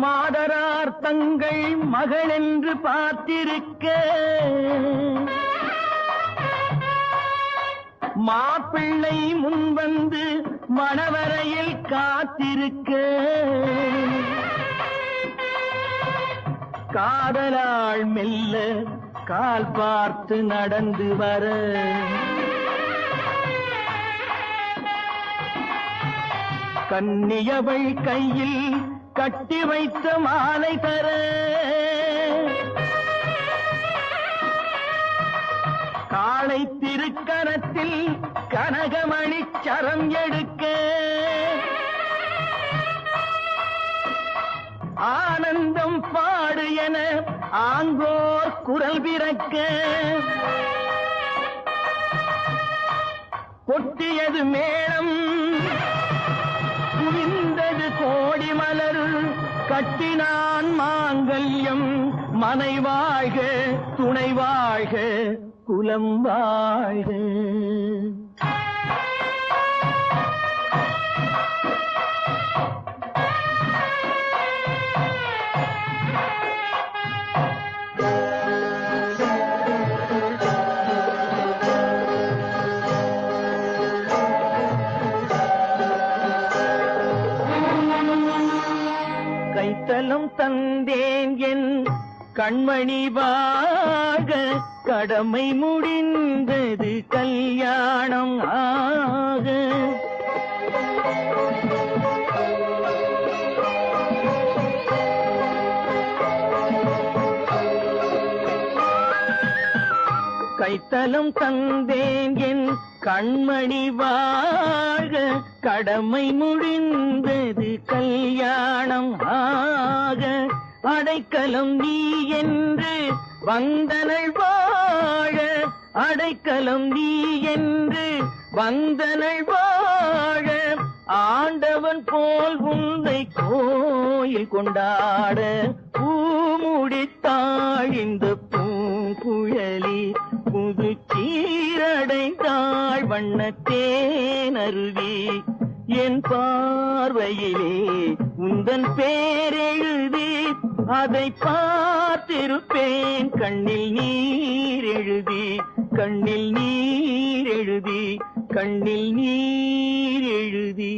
மாதரார் தங்கள் மகள் என்று பார்த்திருக்க மாப்பிள்ளை முன்வந்து மணவரையில் காத்திருக்க காதலாள் மெல்ல கால் பார்த்து நடந்து வர கன்னியவள் கையில் கட்டி வைத்த மாலை தர காளை திருக்கரத்தில் கனகமணி சரம் எடுக்க ஆனந்தம் பாடு என ஆங்கோர் குரல் பிறக்க கொட்டியது மேளம் குவிந்தது கோடி மலர் கட்டினான் மாங்கல்யம் மனை வாழ்க துணை வாழ்க குலம் வாழ்க. கைத்தலம் தந்தேன் என் கண்மணி வாழ கடமை முடிந்தது கல்யாணம் ஆக கைத்தலம் தந்தேன் என் கண்மணி வாழ கடமை முடிந்தது கல்யாணம் ஆக அடைக்கலம் நீ என்று வந்தனள் வாழ அடைக்கலம் நீ என்று வந்தனள் வாழ ஆண்டவன் போல் உன்னை கோயில் கொண்டாட பூமுடித்தாள் இந்த பூங்குழலி புது சீரடைந்தாள் வண்ணத்தேனருவி என் பார்வையிலே உந்தன் பேரெழுதி அதை பார்த்திருப்பேன் கண்ணில் நீர் எழுதி கண்ணில் நீர் எழுதி கண்ணில் நீர் எழுதி.